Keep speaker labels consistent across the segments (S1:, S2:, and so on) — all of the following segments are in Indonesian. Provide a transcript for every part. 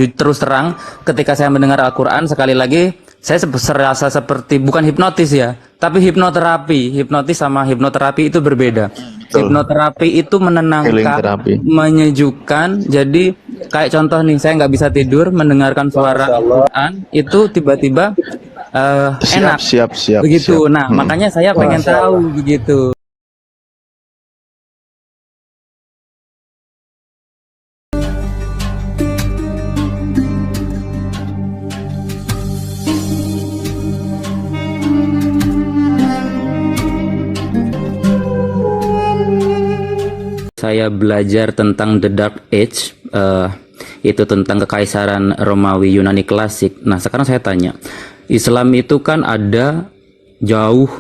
S1: Terus terang, ketika saya mendengar Al-Quran, sekali lagi, saya serasa seperti, bukan hipnotis ya, tapi hipnoterapi. Hipnotis sama hipnoterapi itu berbeda.
S2: Betul.
S1: Hipnoterapi itu
S2: Healing
S1: menenangkan,
S2: terapi.
S1: menyejukkan. Jadi, kayak contoh nih, saya nggak bisa tidur, mendengarkan suara Al-Quran, itu tiba-tiba
S2: Siap,
S1: enak.
S2: siap, siap, siap.
S1: Begitu. Nah, makanya saya pengen tahu begitu. Saya belajar tentang The Dark Age, itu tentang kekaisaran Romawi Yunani klasik. Nah, sekarang saya tanya, Islam itu kan ada jauh,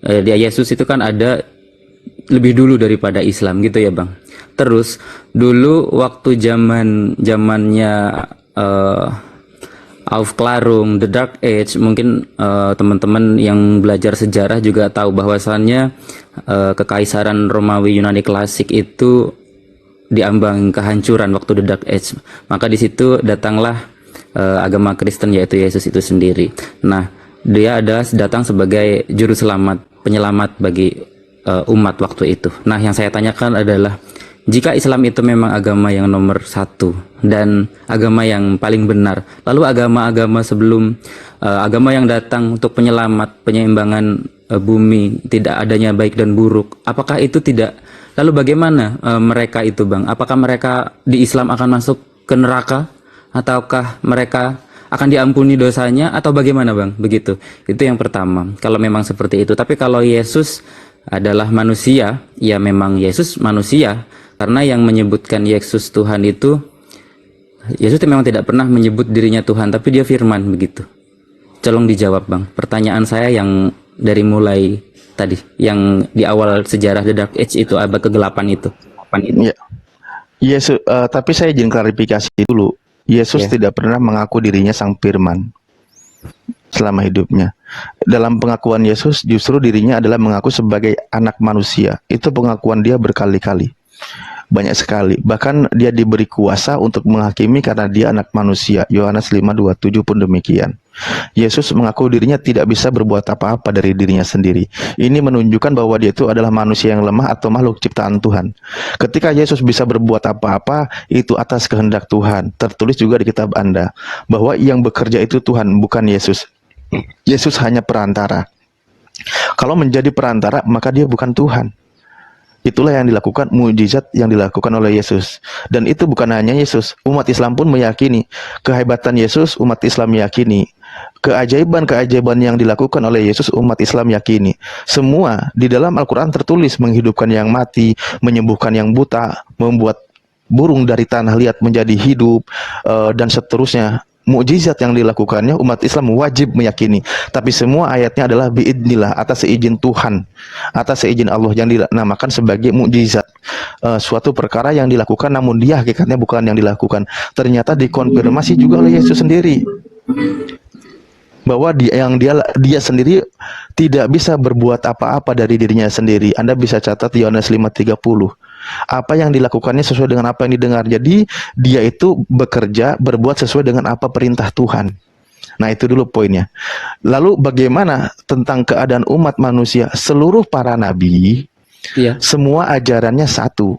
S1: dia Yesus itu kan ada lebih dulu daripada Islam gitu ya Bang. Terus dulu waktu zamannya Aufklärung, The Dark Age, mungkin teman-teman yang belajar sejarah juga tahu bahwasannya kekaisaran Romawi Yunani klasik itu diambang kehancuran waktu The Dark Age. Maka di situ datanglah agama Kristen, yaitu Yesus itu sendiri. Nah, dia adalah datang sebagai juru selamat, penyelamat bagi umat waktu itu. Nah, yang saya tanyakan adalah, jika Islam itu memang agama yang nomor satu dan agama yang paling benar, lalu agama-agama sebelum, agama yang datang untuk penyelamat, penyeimbangan bumi, tidak adanya baik dan buruk, apakah itu tidak? Lalu bagaimana mereka itu Bang? Apakah mereka di Islam akan masuk ke neraka? Ataukah mereka akan diampuni dosanya? Atau bagaimana Bang? Begitu. Itu yang pertama. Kalau memang seperti itu. Tapi kalau Yesus adalah manusia, ya memang Yesus manusia. Karena yang menyebutkan Yesus Tuhan itu, Yesus memang tidak pernah menyebut dirinya Tuhan, tapi dia firman begitu. Tolong dijawab Bang. Pertanyaan saya yang dari mulai tadi, yang di awal sejarah The Dark Age itu, abad kegelapan itu.
S2: Ya. Yesus, tapi saya izin klarifikasi dulu. Yesus tidak pernah mengaku dirinya sang firman selama hidupnya. Dalam pengakuan Yesus, justru dirinya adalah mengaku sebagai anak manusia. Itu pengakuan dia berkali-kali. Banyak sekali. Bahkan dia diberi kuasa untuk menghakimi karena dia anak manusia. Yohanes 5:27 pun demikian. Yesus mengaku dirinya tidak bisa berbuat apa-apa dari dirinya sendiri. Ini menunjukkan bahwa dia itu adalah manusia yang lemah atau makhluk ciptaan Tuhan. Ketika Yesus bisa berbuat apa-apa, itu atas kehendak Tuhan. Tertulis juga di kitab Anda bahwa yang bekerja itu Tuhan, bukan Yesus. Yesus hanya perantara. Kalau menjadi perantara, maka dia bukan Tuhan. Itulah yang dilakukan, mujizat yang dilakukan oleh Yesus. Dan itu bukan hanya Yesus, umat Islam pun meyakini kehebatan Yesus, umat Islam meyakini keajaiban-keajaiban yang dilakukan oleh Yesus, umat Islam yakini. Semua di dalam Al-Quran tertulis, menghidupkan yang mati, menyembuhkan yang buta, membuat burung dari tanah liat menjadi hidup, dan seterusnya. Mukjizat yang dilakukannya umat Islam wajib meyakini. Tapi semua ayatnya adalah biidnillah, atas seizin Tuhan, atas seizin Allah, yang dinamakan sebagai mukjizat. Suatu perkara yang dilakukan namun dia hakikatnya bukan yang dilakukan. Ternyata dikonfirmasi juga oleh Yesus sendiri bahwa dia sendiri tidak bisa berbuat apa-apa dari dirinya sendiri. Anda bisa catat Yohanes 5:30. Apa yang dilakukannya sesuai dengan apa yang didengar. Jadi dia itu bekerja, berbuat sesuai dengan apa perintah Tuhan. Nah, itu dulu poinnya. Lalu bagaimana tentang keadaan umat manusia? Seluruh para nabi, semua ajarannya satu.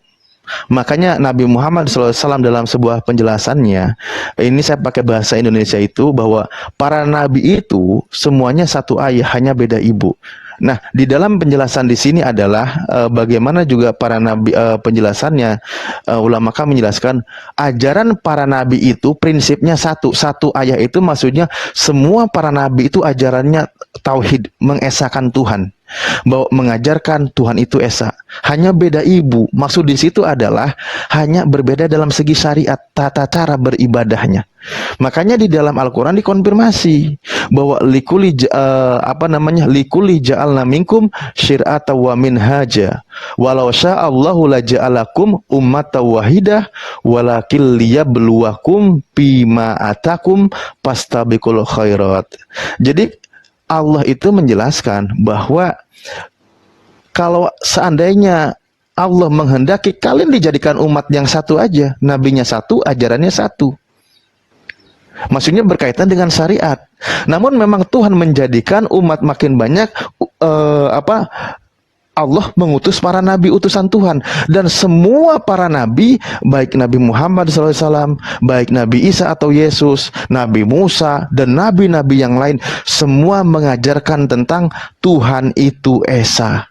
S2: Makanya Nabi Muhammad SAW dalam sebuah penjelasannya, ini saya pakai bahasa Indonesia itu, bahwa para nabi itu semuanya satu ayah, hanya beda ibu. Nah, di dalam penjelasan di sini adalah bagaimana juga para nabi, penjelasannya, ulama kami menjelaskan ajaran para nabi itu prinsipnya satu. Satu ayah itu maksudnya semua para nabi itu ajarannya tauhid, mengesahkan Tuhan, bahwa mengajarkan Tuhan itu esa. Hanya beda ibu. Maksud di situ adalah hanya berbeda dalam segi syariat, tata cara beribadahnya. Makanya di dalam Al-Quran dikonfirmasi bahwa likuli ja'alna minkum syir'ata wa minhaja walau sya'allahu la ja'alakum ummata wahidah walakil liyabluwakum bima atakum pastabiqul khairat. Jadi Allah itu menjelaskan bahwa kalau seandainya Allah menghendaki kalian dijadikan umat yang satu aja, nabinya satu, ajarannya satu. Maksudnya berkaitan dengan syariat. Namun memang Tuhan menjadikan umat makin banyak, apa, Allah mengutus para nabi utusan Tuhan, dan semua para nabi, baik Nabi Muhammad SAW, baik Nabi Isa atau Yesus, Nabi Musa, dan nabi-nabi yang lain, semua mengajarkan tentang Tuhan itu Esa.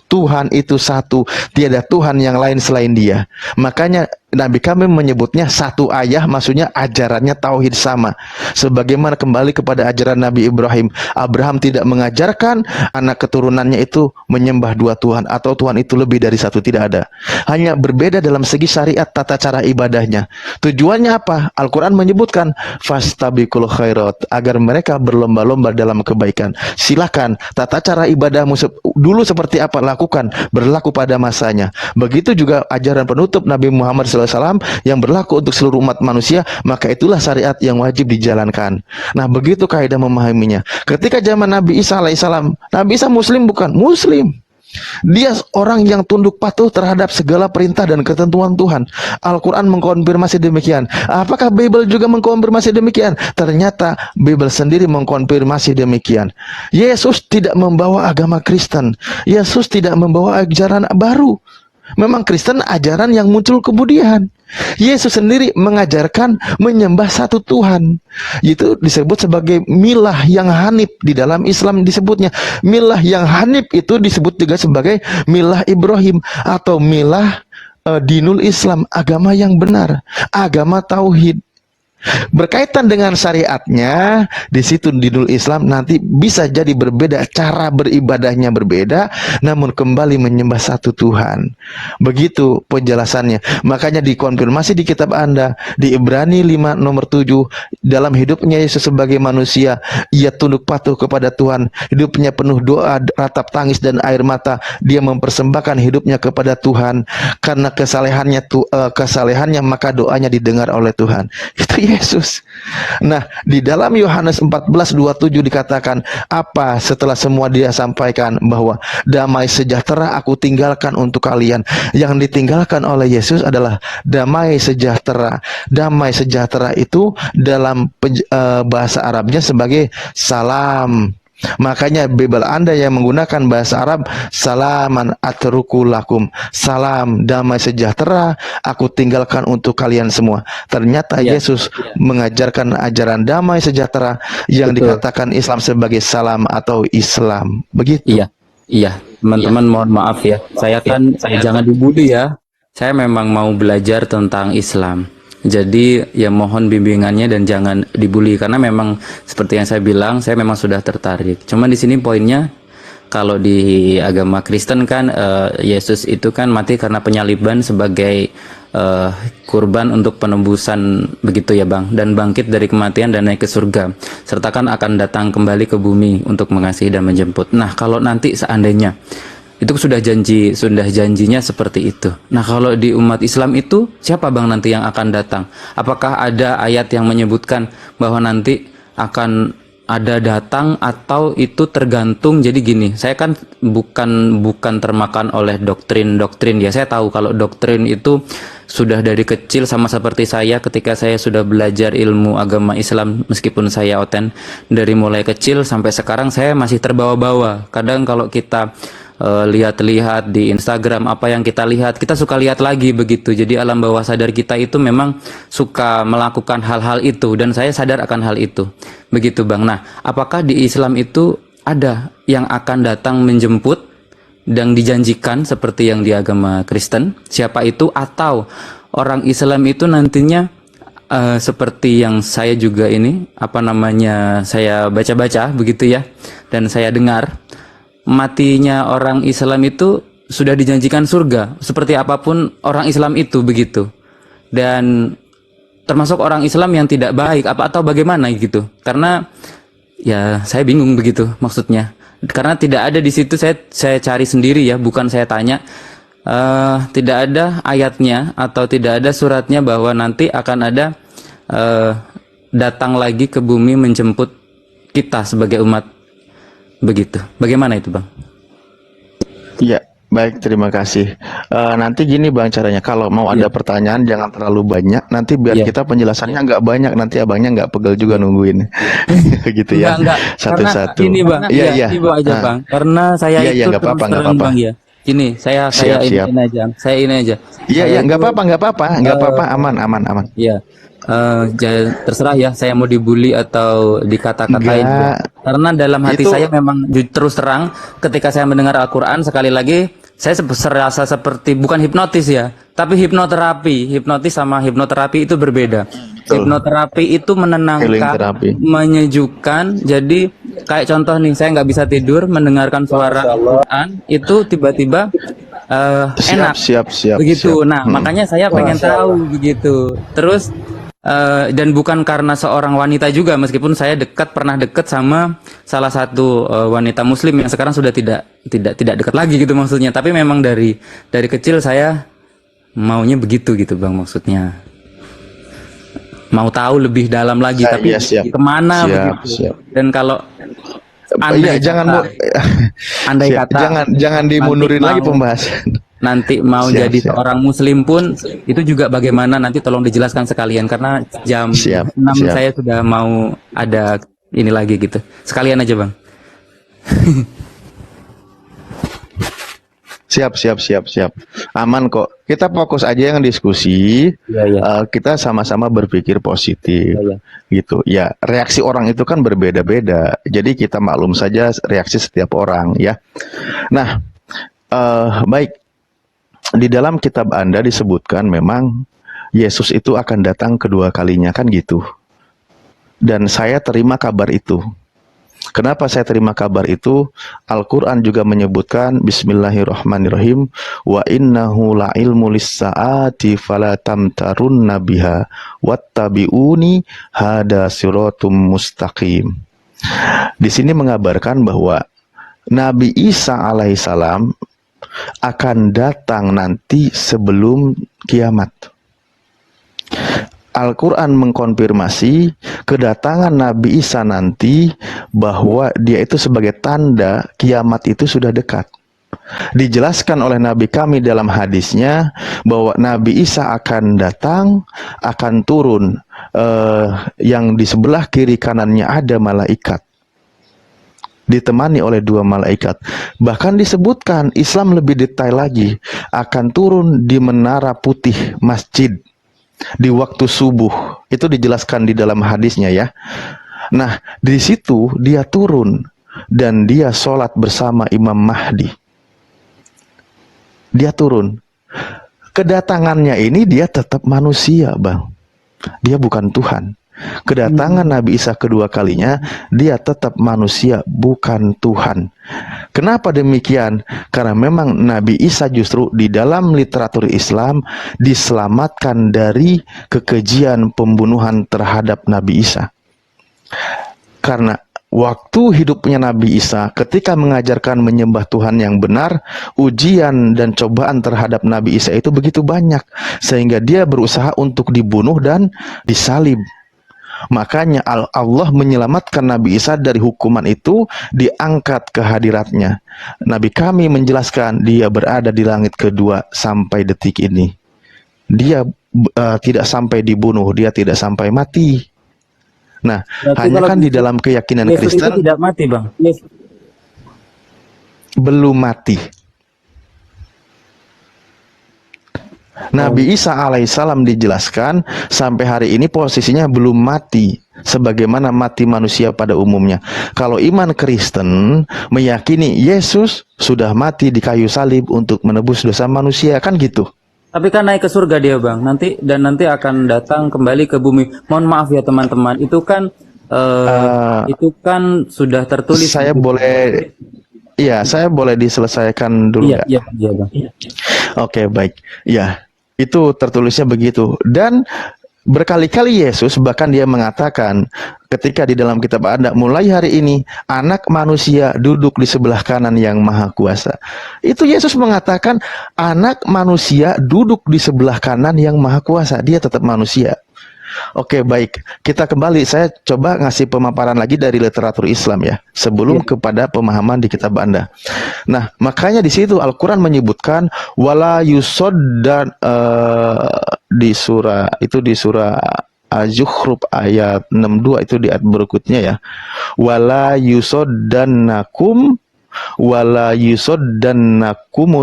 S2: Tuhan itu satu, tiada Tuhan yang lain selain Dia. Makanya Nabi kami menyebutnya satu ayah, maksudnya ajarannya tauhid sama. Sebagaimana kembali kepada ajaran Nabi Ibrahim, Abraham tidak mengajarkan anak keturunannya itu menyembah dua Tuhan atau Tuhan itu lebih dari satu, tidak ada. Hanya berbeda dalam segi syariat, tata cara ibadahnya. Tujuannya apa? Al-Quran menyebutkan fastabiqul khairat, agar mereka berlomba-lomba dalam kebaikan. Silakan, tata cara ibadahmu dulu seperti apa, lakukan, berlaku pada masanya. Begitu juga ajaran penutup Nabi Muhammad SAW yang berlaku untuk seluruh umat manusia, maka itulah syariat yang wajib dijalankan. Nah, begitu kaidah memahaminya. Ketika zaman Nabi Isa alaihissalam, Nabi Isa muslim bukan? Muslim. Dia orang yang tunduk patuh terhadap segala perintah dan ketentuan Tuhan. Al-Quran mengkonfirmasi demikian. Apakah Bible juga mengkonfirmasi demikian? Ternyata Bible sendiri mengkonfirmasi demikian. Yesus tidak membawa agama Kristen. Yesus tidak membawa ajaran baru. Memang Kristen ajaran yang muncul kemudian. Yesus sendiri mengajarkan menyembah satu Tuhan. Itu disebut sebagai milah yang hanif. Di dalam Islam disebutnya milah yang hanif, itu disebut juga sebagai milah Ibrahim atau milah dinul Islam, agama yang benar, agama tauhid. Berkaitan dengan syariatnya, di situ dinul Islam nanti bisa jadi berbeda, cara beribadahnya berbeda, namun kembali menyembah satu Tuhan. Begitu penjelasannya. Makanya dikonfirmasi di kitab Anda, di Ibrani 5 nomor 7, dalam hidupnya Yesus sebagai manusia, ia tunduk patuh kepada Tuhan, hidupnya penuh doa, ratap tangis dan air mata. Dia mempersembahkan hidupnya kepada Tuhan, karena kesalehannya maka doanya didengar oleh Tuhan. Itu Yesus. Nah, di dalam Yohanes 14:27 dikatakan apa setelah semua dia sampaikan, bahwa damai sejahtera aku tinggalkan untuk kalian. Yang ditinggalkan oleh Yesus adalah damai sejahtera. Damai sejahtera itu dalam bahasa Arabnya sebagai salam. Makanya Bible Anda yang menggunakan bahasa Arab, salaman atruku lakum, salam damai sejahtera aku tinggalkan untuk kalian semua. Ternyata Yesus mengajarkan ajaran damai sejahtera yang dikatakan Islam sebagai salam atau Islam. Begitu.
S1: Iya, teman-teman, mohon maaf ya, saya jangan dibully ya. Saya memang mau belajar tentang Islam. Jadi ya mohon bimbingannya dan jangan dibully, karena memang seperti yang saya bilang, saya memang sudah tertarik. Cuman di sini poinnya, kalau di agama Kristen kan Yesus itu kan mati karena penyaliban sebagai kurban untuk penebusan, begitu ya Bang, dan bangkit dari kematian dan naik ke surga, serta kan akan datang kembali ke bumi untuk mengasihi dan menjemput. Nah, kalau nanti seandainya itu sudah janjinya seperti itu. Nah, kalau di umat Islam itu siapa Bang nanti yang akan datang? Apakah ada ayat yang menyebutkan bahwa nanti akan ada datang, atau itu tergantung? Jadi gini, saya kan bukan termakan oleh doktrin ya. Saya tahu kalau doktrin itu sudah dari kecil, sama seperti saya ketika saya sudah belajar ilmu agama Islam, meskipun saya oten dari mulai kecil sampai sekarang saya masih terbawa-bawa. Kadang kalau kita lihat-lihat di Instagram, apa yang kita lihat, kita suka lihat lagi begitu. Jadi alam bawah sadar kita itu memang suka melakukan hal-hal itu, dan saya sadar akan hal itu. Begitu Bang. Nah, apakah di Islam itu ada yang akan datang menjemput dan dijanjikan seperti yang di agama Kristen? Siapa itu? Atau orang Islam itu nantinya seperti yang saya juga saya baca-baca begitu ya, dan saya dengar, matinya orang Islam itu sudah dijanjikan surga, seperti apapun orang Islam itu begitu. Dan termasuk orang Islam yang tidak baik atau bagaimana gitu. Karena ya saya bingung begitu maksudnya. Karena tidak ada di situ, saya cari sendiri ya, bukan saya tanya. Tidak ada ayatnya atau tidak ada suratnya bahwa nanti akan ada datang lagi ke bumi menjemput kita sebagai umat. Begitu. Bagaimana itu Bang?
S2: Ya, Baik, terima kasih. Nanti gini Bang caranya, kalau mau
S1: Iya,
S2: ada pertanyaan jangan terlalu banyak, nanti biar
S1: iya,
S2: kita penjelasannya nggak banyak, nanti abangnya nggak pegel juga
S1: iya.
S2: nungguin. Gitu ya,
S1: Enggak, karena gini
S2: satu-satu.
S1: Bang,
S2: Iya,
S1: iya,
S2: iya.
S1: ibu aja
S2: Ah,
S1: Bang. Karena saya
S2: iya, iya,
S1: itu
S2: nggak
S1: terus
S2: apa-apa, nggak
S1: terang
S2: apa-apa.
S1: Bang ya. Gini, saya
S2: Siap, siap.
S1: ini aja.
S2: Iya,
S1: Saya
S2: iya,
S1: itu
S2: nggak apa-apa, nggak apa-apa, nggak apa-apa,
S1: eh
S2: aman, aman, aman.
S1: ya terserah ya saya mau dibully atau dikata-katain ya.
S2: Enggak,
S1: Karena dalam hati
S2: itu
S1: saya memang terus terang ketika saya mendengar Al-Qur'an sekali lagi saya serasa seperti bukan hipnotis ya, tapi hipnoterapi. Hipnotis sama hipnoterapi itu berbeda.
S2: betul,
S1: Hipnoterapi itu
S2: healing
S1: menenangkan,
S2: terapi.
S1: menyejukkan. Jadi kayak contoh nih, saya nggak bisa tidur mendengarkan suara Al-Quran, itu tiba-tiba
S2: Siap,
S1: enak
S2: siap, siap, siap.
S1: begitu. Nah, makanya saya pengen tahu begitu. Terus dan bukan karena seorang wanita juga, meskipun saya pernah dekat sama salah satu wanita Muslim yang sekarang sudah tidak dekat lagi gitu maksudnya. Tapi memang dari kecil saya maunya begitu gitu Bang maksudnya. Mau tahu lebih dalam lagi, tapi
S2: Iya, siap,
S1: kemana
S2: siap,
S1: begitu.
S2: siap.
S1: Dan kalau
S2: Iya,
S1: andai
S2: jangan
S1: kata, andai
S2: siap,
S1: kata
S2: jangan
S1: nanti
S2: dimundurin lagi
S1: mau
S2: pembahasan.
S1: nanti mau
S2: Siap,
S1: jadi
S2: siap,
S1: seorang muslim pun itu juga bagaimana nanti tolong dijelaskan sekalian karena jam
S2: siap,
S1: 6
S2: siap.
S1: saya sudah mau ada ini lagi gitu. Sekalian aja, Bang.
S2: Siap, siap, siap, siap. Aman kok. Kita fokus aja yang diskusi.
S1: Iya, iya.
S2: Kita sama-sama berpikir positif.
S1: Iya, iya.
S2: Gitu. Ya, reaksi orang itu kan berbeda-beda. Jadi kita maklum saja reaksi setiap orang ya. Nah, baik. Di dalam kitab Anda disebutkan memang Yesus itu akan datang kedua kalinya kan gitu. Dan saya terima kabar itu. Kenapa saya terima kabar itu? Al-Quran juga menyebutkan Bismillahirrahmanirrahim wa innahu la'ilmu lis-sa'ati fala tamtarunna biha wattabi'uni hada siratum mustaqim. Di sini mengabarkan bahwa Nabi Isa alaihissalam akan datang nanti sebelum kiamat. Al-Quran mengkonfirmasi kedatangan Nabi Isa nanti bahwa dia itu sebagai tanda kiamat itu sudah dekat. Dijelaskan oleh Nabi kami dalam hadisnya bahwa Nabi Isa akan datang, akan turun, yang di sebelah kiri kanannya ada malaikat, ditemani oleh 2 malaikat. Bahkan disebutkan Islam lebih detail lagi, akan turun di menara putih masjid di waktu subuh. Itu dijelaskan di dalam hadisnya ya. Nah, di situ dia turun dan dia sholat bersama Imam Mahdi. Dia turun. Kedatangannya ini dia tetap manusia, Bang. Dia bukan Tuhan. Kedatangan Nabi Isa kedua kalinya, dia tetap manusia, bukan Tuhan. Kenapa demikian? Karena memang Nabi Isa justru di dalam literatur Islam diselamatkan dari kekejian pembunuhan terhadap Nabi Isa. Karena waktu hidupnya Nabi Isa, ketika mengajarkan menyembah Tuhan yang benar, ujian dan cobaan terhadap Nabi Isa itu begitu banyak, sehingga dia berusaha untuk dibunuh dan disalib. Makanya Allah menyelamatkan Nabi Isa dari hukuman itu, diangkat ke hadiratnya. Nabi kami menjelaskan dia berada di langit kedua sampai detik ini. Dia tidak sampai dibunuh, dia tidak sampai mati. Nah,
S1: Berarti
S2: hanya
S1: kalau
S2: kan di dalam keyakinan
S1: Yesus itu
S2: Kristen
S1: tidak mati, Bang.
S2: belum mati. Nabi Isa alaihissalam dijelaskan sampai hari ini posisinya belum mati sebagaimana mati manusia pada umumnya. Kalau iman Kristen meyakini Yesus sudah mati di kayu salib untuk menebus dosa manusia, kan gitu.
S1: Tapi kan naik ke surga dia, Bang. Nanti akan datang kembali ke bumi. Mohon maaf ya teman-teman, itu kan sudah tertulis.
S2: Saya boleh, iya, saya boleh diselesaikan dulu
S1: Iya,
S2: nggak?
S1: iya, Bang.
S2: Oke, baik. Ya, itu tertulisnya begitu. Dan berkali-kali Yesus bahkan dia mengatakan ketika di dalam kitab Anda, mulai hari ini anak manusia duduk di sebelah kanan yang maha kuasa. Itu Yesus mengatakan anak manusia duduk di sebelah kanan yang maha kuasa. Dia tetap manusia. Oke, baik. Kita kembali. Saya coba ngasih pemaparan lagi dari literatur Islam ya, sebelum kepada pemahaman di kitab Anda. Nah, makanya di situ Al-Quran menyebutkan wala yusod dan di surah Az-Zukhruf ayat 62 itu di ayat berikutnya ya. Wala yusoddannakum wala yusoddannakum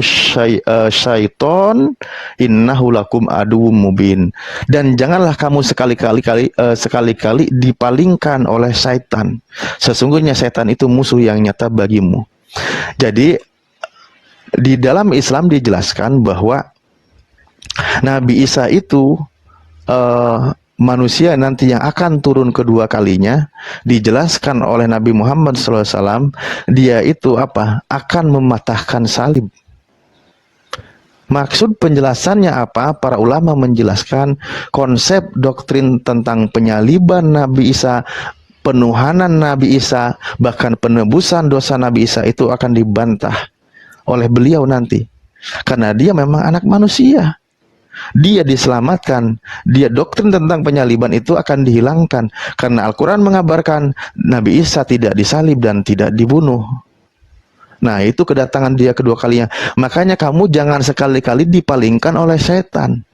S2: syaiton innahu lakum aduwwum mubin. Dan janganlah kamu sekali-kali dipalingkan oleh syaitan. Sesungguhnya syaitan itu musuh yang nyata bagimu. Jadi di dalam Islam dijelaskan bahwa Nabi Isa itu manusia nanti yang akan turun kedua kalinya. Dijelaskan oleh Nabi Muhammad SAW, dia itu apa? Akan mematahkan salib. Maksud penjelasannya apa? Para ulama menjelaskan konsep doktrin tentang penyaliban Nabi Isa, penuhanan Nabi Isa, bahkan penebusan dosa Nabi Isa itu akan dibantah oleh beliau nanti. Karena dia memang anak manusia. Dia diselamatkan, dia doktrin tentang penyaliban itu akan dihilangkan karena Al-Quran mengabarkan Nabi Isa tidak disalib dan tidak dibunuh. Nah, itu kedatangan dia kedua kalinya. Makanya kamu jangan sekali-kali dipalingkan oleh setan,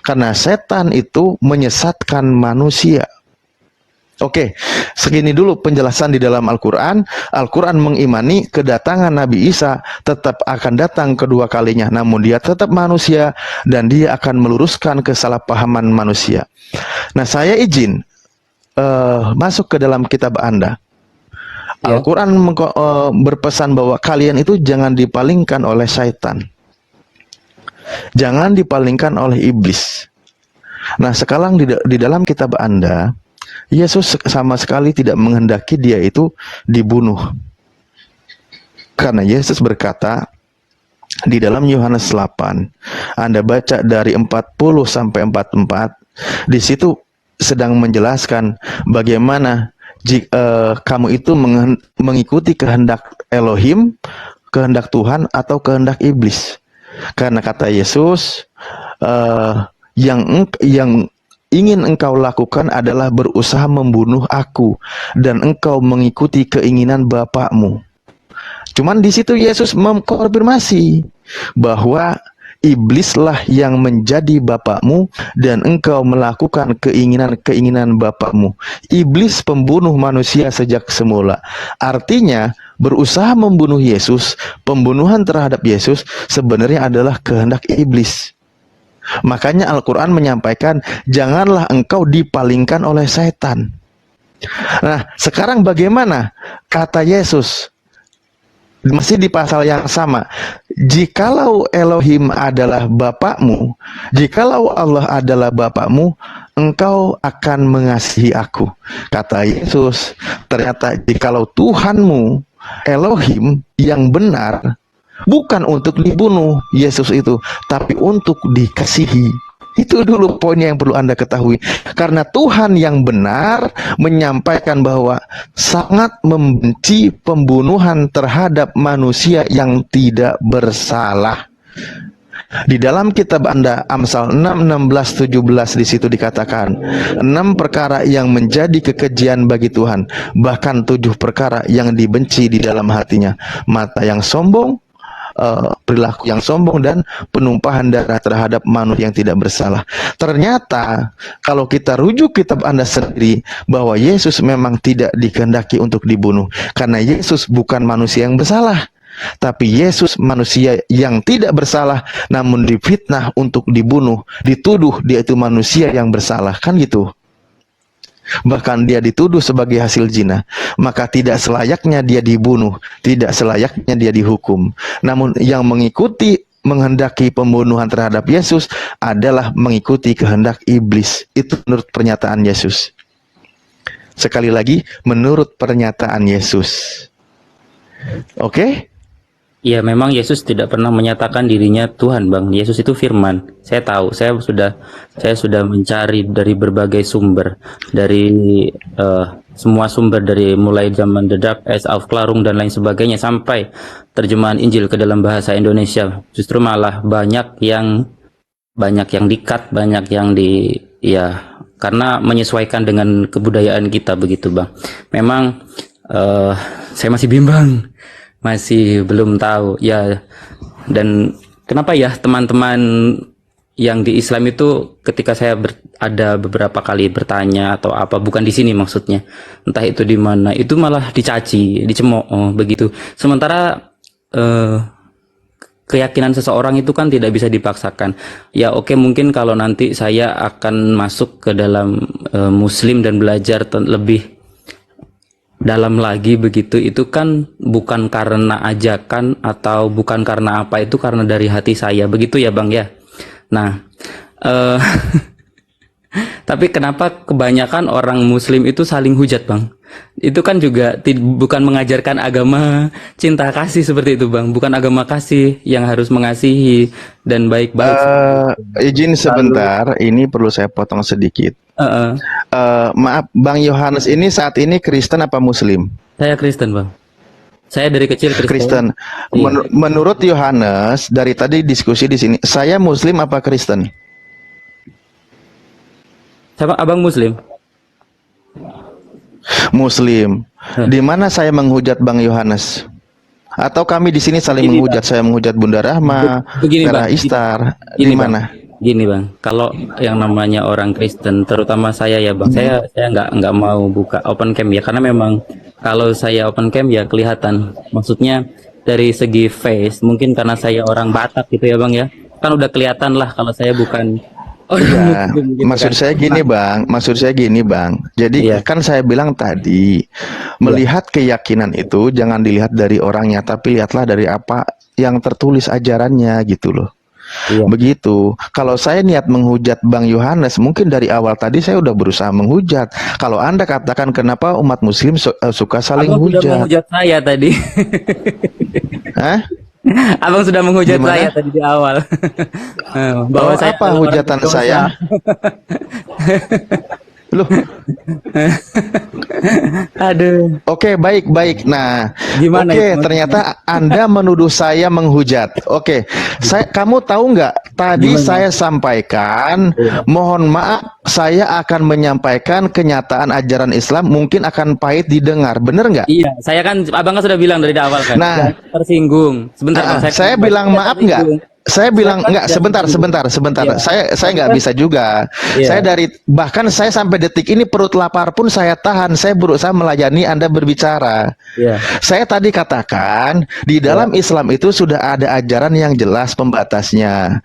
S2: karena setan itu menyesatkan manusia. Oke, segini dulu penjelasan di dalam Al-Quran. Al-Quran mengimani kedatangan Nabi Isa tetap akan datang kedua kalinya, namun dia tetap manusia dan dia akan meluruskan kesalahpahaman manusia. Nah, saya izin masuk ke dalam kitab Anda. Al-Quran berpesan bahwa kalian itu jangan dipalingkan oleh syaitan, jangan dipalingkan oleh iblis. Nah, sekarang di dalam kitab Anda, Yesus sama sekali tidak menghendaki dia itu dibunuh. Karena Yesus berkata di dalam Yohanes 8, Anda baca dari 40 sampai 44, di situ sedang menjelaskan bagaimana jika kamu itu mengikuti kehendak Elohim, kehendak Tuhan atau kehendak iblis. Karena kata Yesus, yang ingin engkau lakukan adalah berusaha membunuh aku, dan engkau mengikuti keinginan bapakmu. Cuman di situ Yesus mengkonfirmasi bahwa iblislah yang menjadi bapakmu dan engkau melakukan keinginan-keinginan bapakmu. Iblis pembunuh manusia sejak semula. Artinya berusaha membunuh Yesus, pembunuhan terhadap Yesus sebenarnya adalah kehendak iblis. Makanya Al-Quran menyampaikan, janganlah engkau dipalingkan oleh setan. Nah, sekarang bagaimana? Kata Yesus, masih di pasal yang sama, jikalau Elohim adalah bapakmu, jikalau Allah adalah bapakmu, engkau akan mengasihi aku. Kata Yesus, ternyata jikalau Tuhanmu, Elohim yang benar, bukan untuk dibunuh Yesus itu, tapi untuk dikasihi. Itu dulu poin yang perlu Anda ketahui. Karena Tuhan yang benar menyampaikan bahwa sangat membenci pembunuhan terhadap manusia yang tidak bersalah. Di dalam kitab Anda Amsal 6, 16, 17 di situ dikatakan 6 perkara yang menjadi kekejian bagi Tuhan, bahkan 7 perkara yang dibenci di dalam hatinya: mata yang sombong, perilaku yang sombong, dan penumpahan darah terhadap manusia yang tidak bersalah. Ternyata kalau kita rujuk kitab Anda sendiri, bahwa Yesus memang tidak dikehendaki untuk dibunuh, karena Yesus bukan manusia yang bersalah, tapi Yesus manusia yang tidak bersalah namun difitnah untuk dibunuh, dituduh dia itu manusia yang bersalah, kan gitu. Bahkan dia dituduh sebagai hasil zina, maka tidak selayaknya dia dibunuh, tidak selayaknya dia dihukum. Namun yang menghendaki pembunuhan terhadap Yesus adalah mengikuti kehendak iblis. Itu menurut pernyataan Yesus. Sekali lagi, menurut pernyataan Yesus. Oke?
S1: Ya, memang Yesus tidak pernah menyatakan dirinya Tuhan, Bang. Yesus itu firman. Saya tahu, saya sudah mencari dari berbagai sumber, dari semua sumber, dari mulai zaman The Dark Age of Klarung dan lain sebagainya sampai terjemahan Injil ke dalam bahasa Indonesia. Justru malah banyak yang di-cut, banyak yang karena menyesuaikan dengan kebudayaan kita begitu Bang. Memang saya masih bimbang, masih belum tahu ya. Dan kenapa ya teman-teman yang di Islam itu ketika saya ada beberapa kali bertanya atau apa, bukan di sini maksudnya, entah itu di mana, itu malah dicaci, dicemooh begitu. Sementara keyakinan seseorang itu kan tidak bisa dipaksakan. Ya oke, mungkin kalau nanti saya akan masuk ke dalam Muslim dan belajar lebih dalam lagi begitu, itu kan bukan karena ajakan atau bukan karena apa, itu karena dari hati saya begitu ya Bang ya. Nah, tapi kenapa kebanyakan orang Muslim itu saling hujat, Bang? Itu kan juga bukan mengajarkan agama cinta kasih seperti itu, Bang. Bukan agama kasih yang harus mengasihi dan baik-baik.
S2: Izin sebentar, ini perlu saya potong sedikit. Maaf, Bang Yohanes ini saat ini Kristen apa Muslim?
S1: Saya Kristen, Bang. Saya dari kecil
S2: Kristen.
S1: Iya.
S2: Menurut Yohanes, dari tadi diskusi di sini, saya Muslim apa Kristen?
S1: Sama Abang Muslim.
S2: Muslim. Di mana saya menghujat Bang Yohanes? Atau kami di sini saling menghujat? Saya menghujat Bunda Rahma, Vera Istar. Di mana?
S1: Gini Bang, kalau yang namanya orang Kristen, terutama saya ya Bang, saya nggak mau buka open cam ya, karena memang kalau saya open cam ya kelihatan. Maksudnya dari segi face, mungkin karena saya orang Batak gitu ya Bang ya, kan udah kelihatan lah kalau saya bukan orang Muslim gitu
S2: maksud
S1: kan.
S2: saya gini Bang. Jadi kan saya bilang tadi, melihat keyakinan itu jangan dilihat dari orangnya, tapi lihatlah dari apa yang tertulis ajarannya gitu loh. Begitu. Kalau saya niat menghujat Bang Yohanes, mungkin dari awal tadi saya udah berusaha menghujat. Kalau Anda katakan kenapa umat Muslim suka saling
S1: Abang
S2: hujat?
S1: sudah menghujat saya tadi.
S2: Hah?
S1: Abang sudah menghujat
S2: Gimana?
S1: saya tadi di awal. Bahwa saya
S2: apa hujatan saya? Loh.
S1: Aduh.
S2: Oke, baik. Nah,
S1: Gimana
S2: oke,
S1: itu?
S2: ternyata Anda menuduh saya menghujat. Oke, kamu tahu nggak? Tadi saya sampaikan, mohon maaf, saya akan menyampaikan kenyataan ajaran Islam mungkin akan pahit didengar, bener nggak?
S1: Iya, saya kan, abang kan sudah bilang dari awal kan.
S2: Nah,
S1: tersinggung. Sebentar, Bang,
S2: saya bilang maaf nggak? Saya bilang enggak, sebentar.
S1: Iya.
S2: Saya nggak bisa juga.
S1: Iya.
S2: Bahkan saya sampai detik ini perut lapar pun saya tahan. Saya berusaha melayani Anda berbicara.
S1: Iya.
S2: Saya tadi katakan di dalam Islam itu sudah ada ajaran yang jelas pembatasnya.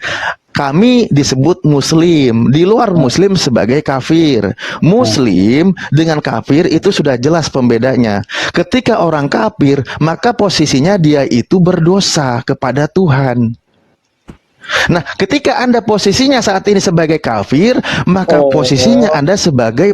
S2: Kami disebut Muslim, di luar Muslim sebagai kafir. Muslim dengan kafir itu sudah jelas pembedanya. Ketika orang kafir, maka posisinya dia itu berdosa kepada Tuhan. Nah, ketika Anda posisinya saat ini sebagai kafir, maka posisinya Anda sebagai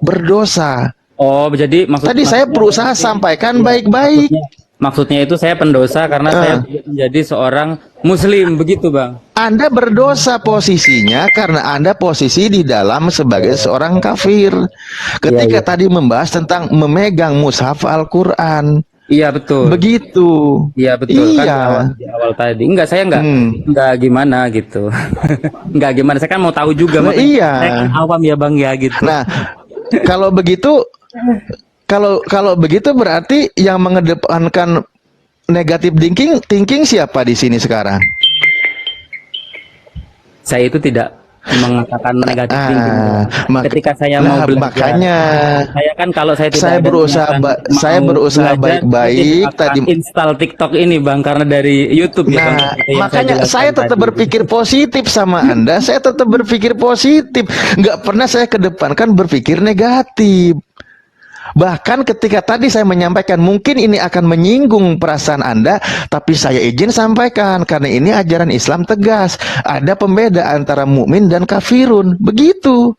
S2: berdosa.
S1: Oh, jadi
S2: Tadi saya berusaha sampaikan baik-baik.
S1: Maksudnya itu saya pendosa karena saya menjadi seorang Muslim, begitu Bang.
S2: Anda berdosa posisinya karena Anda posisi di dalam sebagai seorang kafir. Ketika tadi membahas tentang memegang mushaf Al-Quran.
S1: Iya betul.
S2: Begitu.
S1: Iya betul.
S2: Iya.
S1: Kan di awal tadi. Enggak, saya enggak gimana gitu. Enggak gimana. Saya kan mau tahu juga.
S2: Nah, iya.
S1: Saya kan awam ya Bang ya gitu.
S2: Nah, kalau begitu, kalau begitu berarti yang mengedepankan negatif thinking siapa di sini sekarang?
S1: Saya itu tidak mengatakan negatif thinking. Ketika saya mau belajar,
S2: makanya
S1: saya kan kalau saya tidak
S2: saya berusaha baik-baik tadi
S1: install TikTok ini Bang, karena dari YouTube ya Bang.
S2: Makanya saya tetap berpikir positif sama Anda. Saya tetap berpikir positif. Nggak pernah saya kedepankan berpikir negatif. Bahkan ketika tadi saya menyampaikan mungkin ini akan menyinggung perasaan Anda, tapi saya izin sampaikan karena ini ajaran Islam tegas. Ada pembeda antara mukmin dan kafirun. Begitu.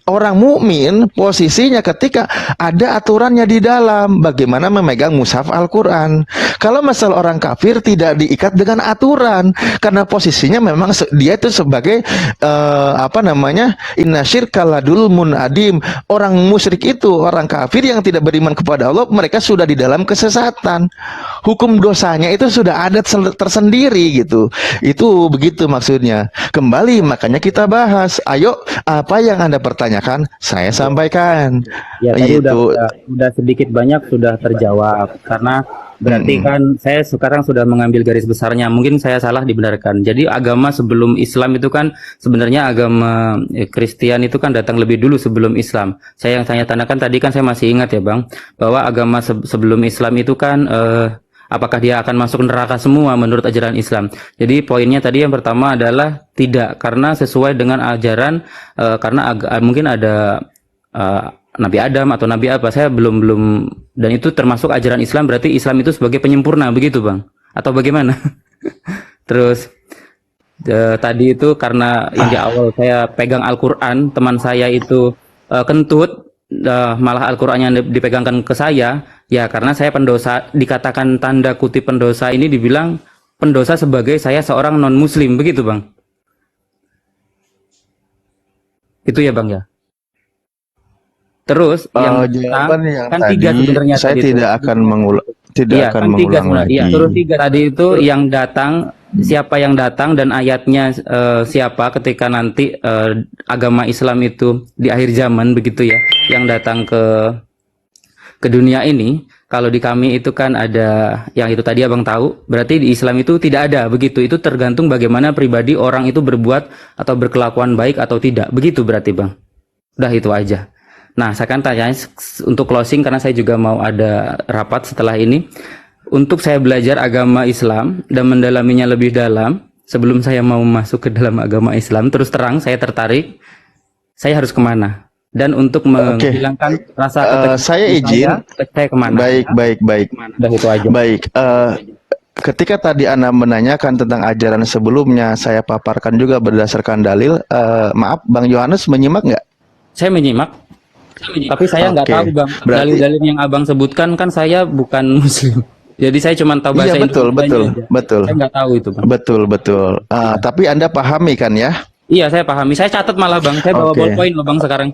S2: Orang mukmin posisinya ketika ada aturannya di dalam bagaimana memegang mushaf Al-Quran. Kalau masalah orang kafir tidak diikat dengan aturan karena posisinya memang dia itu sebagai inna syirka ladulmun adim. Orang musyrik itu orang kafir yang tidak beriman kepada Allah, mereka sudah di dalam kesesatan. Hukum dosanya itu sudah ada tersendiri gitu. Itu begitu maksudnya. Kembali makanya kita bahas. Ayo, apa yang Anda pertanyakan, saya sampaikan.
S1: Ya tadi
S2: Itu.
S1: udah sedikit banyak sudah terjawab karena berarti
S2: Mm-mm.
S1: kan saya sekarang sudah mengambil garis besarnya. Mungkin saya salah dibenarkan. Jadi agama sebelum Islam itu kan sebenarnya agama Kristen itu kan datang lebih dulu sebelum Islam. Saya yang tanya tanyakan tadi kan saya masih ingat ya Bang bahwa agama sebelum Islam itu kan apakah dia akan masuk neraka semua menurut ajaran Islam. Jadi poinnya tadi yang pertama adalah tidak karena sesuai dengan ajaran karena mungkin ada eh, Nabi Adam atau Nabi apa saya belum dan itu termasuk ajaran Islam berarti Islam itu sebagai penyempurna begitu Bang atau bagaimana? Terus tadi itu karena yang di awal saya pegang Al-Quran teman saya itu kentut malah Al-Qurannya dipegangkan ke saya ya karena saya pendosa dikatakan tanda kutip pendosa ini dibilang pendosa sebagai saya seorang non muslim begitu Bang itu ya Bang ya. Terus yang
S2: Jawaban yang
S1: kan tiga
S2: tadi
S1: sebenarnya
S2: saya
S1: tadi itu.
S2: tidak akan mengulang, tidak
S1: Iya,
S2: akan
S1: kan tiga
S2: mengulang
S1: sebenarnya. Iya,
S2: lagi.
S1: terus tiga tadi itu yang datang siapa yang datang dan ayatnya siapa ketika nanti agama Islam itu di akhir zaman begitu ya, yang datang ke dunia ini. Kalau di kami itu kan ada yang itu tadi Abang tahu, berarti di Islam itu tidak ada begitu. Itu tergantung bagaimana pribadi orang itu berbuat atau berkelakuan baik atau tidak. Begitu berarti Bang. Udah itu aja. Nah, saya kan tanya untuk closing karena saya juga mau ada rapat setelah ini. Untuk saya belajar agama Islam dan mendalaminya lebih dalam, sebelum saya mau masuk ke dalam agama Islam, terus terang saya tertarik, saya harus kemana? Dan untuk menghilangkan rasa ketegangan
S2: Saya izin.
S1: saya kemana?
S2: Baik.
S1: Udah itu aja.
S2: Baik. Ketika tadi Anda menanyakan tentang ajaran sebelumnya, saya paparkan juga berdasarkan dalil. Maaf, Bang Yohanes menyimak nggak?
S1: Saya menyimak. Tapi saya nggak
S2: Oke.
S1: tahu Bang,
S2: Berarti-
S1: dalil-dalil yang Abang sebutkan kan saya bukan Muslim. Jadi saya cuma tahu bahasa
S2: Iya, betul.
S1: Indonesianya aja. Saya nggak tahu itu Bang.
S2: Betul. Tapi Anda pahami kan ya?
S1: Iya saya pahami, saya catat malah Bang, saya bawa
S2: Oke.
S1: ballpoint loh Bang sekarang.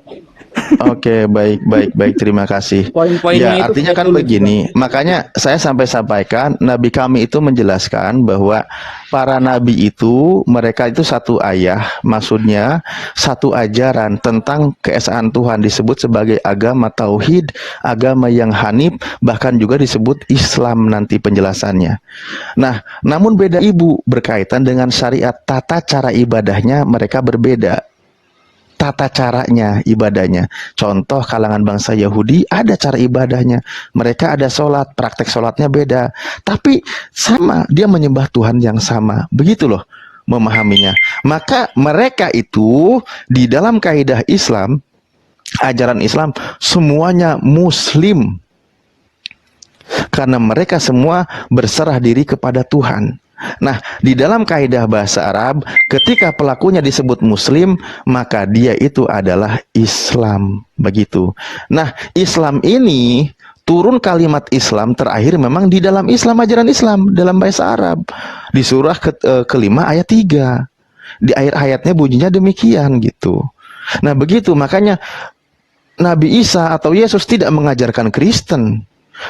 S2: Oke, baik. Terima kasih.
S1: Poin-poinnya
S2: Ya,
S1: itu
S2: artinya
S1: saya
S2: kan
S1: tulis,
S2: begini. Makanya saya sampaikan, Nabi kami itu menjelaskan bahwa para nabi itu, mereka itu satu ayah, maksudnya satu ajaran tentang keesaan Tuhan disebut sebagai agama tauhid, agama yang hanif, bahkan juga disebut Islam nanti penjelasannya. Nah, namun beda ibu berkaitan dengan syariat, tata cara ibadahnya mereka berbeda. Tata caranya ibadahnya. Contoh kalangan bangsa Yahudi ada cara ibadahnya. Mereka ada sholat, praktek sholatnya beda. Tapi sama, dia menyembah Tuhan yang sama. Begitu loh memahaminya. Maka mereka itu di dalam kaidah Islam, ajaran Islam, semuanya Muslim. Karena mereka semua berserah diri kepada Tuhan. Nah, di dalam kaidah bahasa Arab, ketika pelakunya disebut Muslim, maka dia itu adalah Islam. Begitu. Nah, Islam ini turun kalimat Islam terakhir memang di dalam Islam, ajaran Islam dalam bahasa Arab. Di surah kelima ayat 3. Di akhir ayatnya bunyinya demikian gitu. Nah, begitu makanya Nabi Isa atau Yesus tidak mengajarkan Kristen.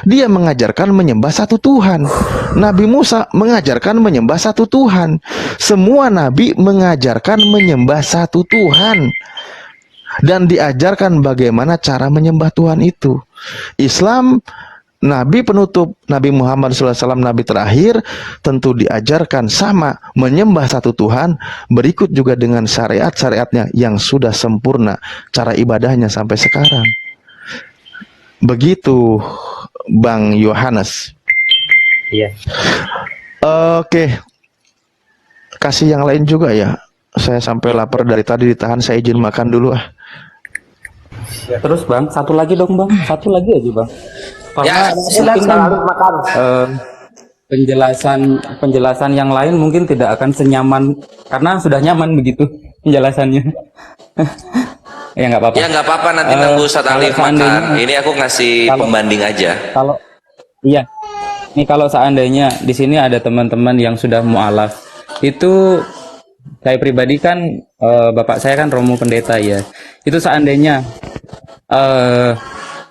S2: Dia mengajarkan menyembah satu Tuhan. Nabi Musa mengajarkan menyembah satu Tuhan. Semua nabi mengajarkan menyembah satu Tuhan. Dan diajarkan bagaimana cara menyembah Tuhan itu. Islam, Nabi penutup, Nabi Muhammad SAW, Nabi terakhir, tentu diajarkan sama, menyembah satu Tuhan, berikut juga dengan syariat-syariatnya yang sudah sempurna, cara ibadahnya sampai sekarang. Begitu, Bang Yohanes.
S1: Iya.
S2: Oke, kasih yang lain juga ya. Saya sampai lapar dari tadi ditahan, saya izin makan dulu ah.
S1: Terus Bang, satu lagi dong Bang, satu lagi aja Bang.
S3: Ya, silakan makan.
S1: Penjelasan yang lain mungkin tidak akan senyaman karena sudah nyaman begitu penjelasannya. Ya nggak apa-apa.
S3: Ya nggak apa-apa, nanti nunggu Ustadz
S1: kalau
S3: Alif
S1: seandainya-
S3: makan. Ini aku ngasih pembanding aja.
S1: Kalau iya, ini kalau seandainya di sini ada teman-teman yang sudah mualaf, itu saya pribadi kan bapak saya kan Romo Pendeta ya. Itu seandainya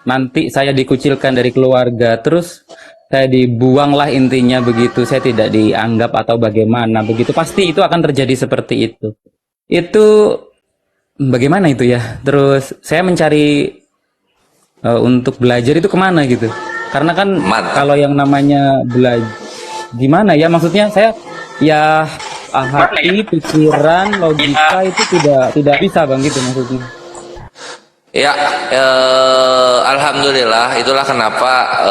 S1: nanti saya dikucilkan dari keluarga, terus saya dibuanglah intinya begitu, saya tidak dianggap atau bagaimana begitu, pasti itu akan terjadi seperti itu. Itu bagaimana itu ya? Terus saya mencari untuk belajar itu kemana gitu? Karena kan
S3: Mantap.
S1: kalau yang namanya belajar gimana ya? Maksudnya saya ya hati, pikiran, logika itu tidak bisa bang gitu maksudnya.
S3: Ya, alhamdulillah itulah kenapa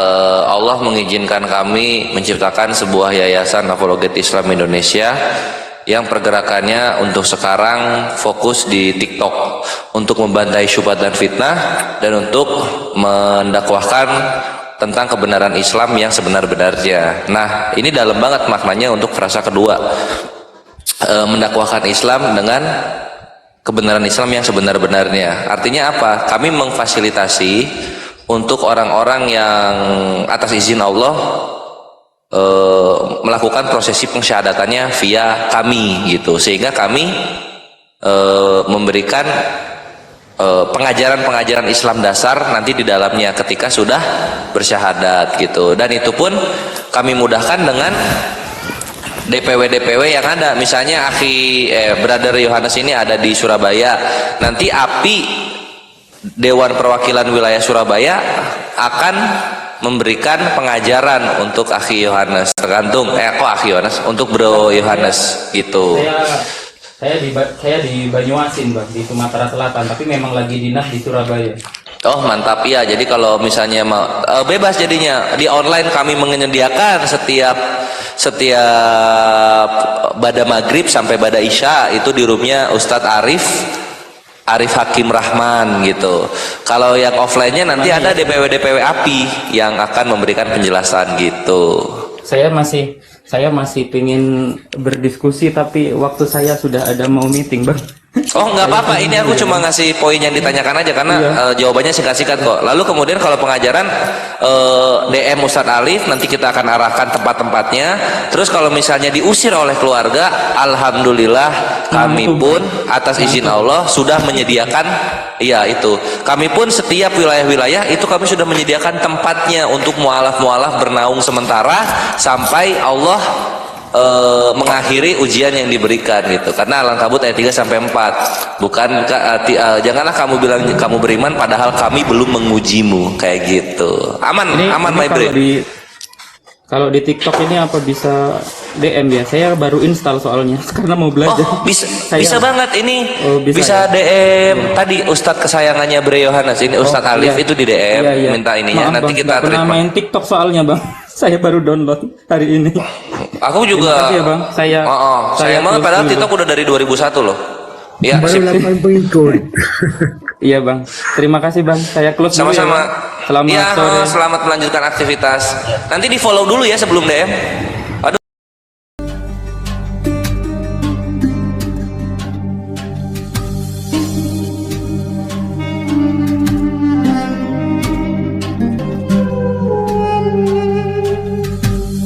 S3: Allah mengizinkan kami menciptakan sebuah yayasan Apologet Islam Indonesia yang pergerakannya untuk sekarang fokus di TikTok untuk membantai syubhat dan fitnah dan untuk mendakwahkan tentang kebenaran Islam yang sebenar-benarnya. Nah, ini dalam banget maknanya untuk frasa kedua, mendakwahkan Islam dengan kebenaran Islam yang sebenar-benarnya. Artinya apa? Kami memfasilitasi untuk orang-orang yang atas izin Allah melakukan prosesi pensyahadatannya via kami gitu, sehingga kami memberikan pengajaran-pengajaran Islam dasar nanti di dalamnya ketika sudah bersyahadat gitu. Dan itu pun kami mudahkan dengan DPW yang ada. Misalnya Brother Yohanes ini ada di Surabaya, nanti API Dewan Perwakilan Wilayah Surabaya akan memberikan pengajaran untuk Akhi Yohanes, tergantung Akhi Yohanes, untuk Bro Yohanes gitu.
S1: Saya di Banyuasin bang, di Sumatera Selatan, tapi memang lagi dinas di Surabaya.
S3: Oh mantap ya. Jadi kalau misalnya mau bebas, jadinya di online kami menyediakan setiap pada maghrib sampai pada isya itu di roomnya Ustadz Arif Hakim Rahman gitu. Kalau yang offline-nya nanti ada DPW API yang akan memberikan penjelasan gitu.
S1: Saya masih pengen berdiskusi, tapi waktu saya sudah ada mau meeting bang.
S3: Oh nggak apa-apa, ini aku cuma ngasih poin yang ditanyakan aja karena jawabannya singkat-singkat kok. Lalu kemudian kalau pengajaran DM Ustadz Alif, nanti kita akan arahkan tempat-tempatnya. Terus kalau misalnya diusir oleh keluarga, alhamdulillah kami pun atas izin Allah sudah menyediakan, iya itu. Kami pun setiap wilayah-wilayah itu kami sudah menyediakan tempatnya untuk mualaf-mualaf bernaung sementara sampai Allah mengakhiri ujian yang diberikan gitu. Karena Al-Ankabut ayat 3 sampai 4. Bukan janganlah kamu bilang kamu beriman padahal kami belum mengujimu, kayak gitu. Aman my bro.
S1: Kalau di TikTok ini apa bisa DM ya? Saya baru install soalnya karena mau belajar.
S3: Oh, bisa banget ini.
S1: Bisa
S3: bisa DM tadi Ustadz kesayangannya Bre Yohanes ini Ustadz Alif itu di DM minta ininya.
S1: Maaf,
S3: nanti
S1: bang,
S3: kita
S1: nggak pernah main TikTok soalnya bang. Saya baru download hari ini.
S3: Aku juga.
S1: Terima kasih ya bang.
S3: Saya banget padahal TikTok udah dari 2001 loh. Ya,
S4: baru 8 pengikut.
S1: Iya bang. Terima kasih bang. Saya close dulu ya,
S3: sama-sama.
S1: Bang. Selamat sore.
S3: Selamat melanjutkan aktivitas. Nanti di follow dulu ya sebelum DM.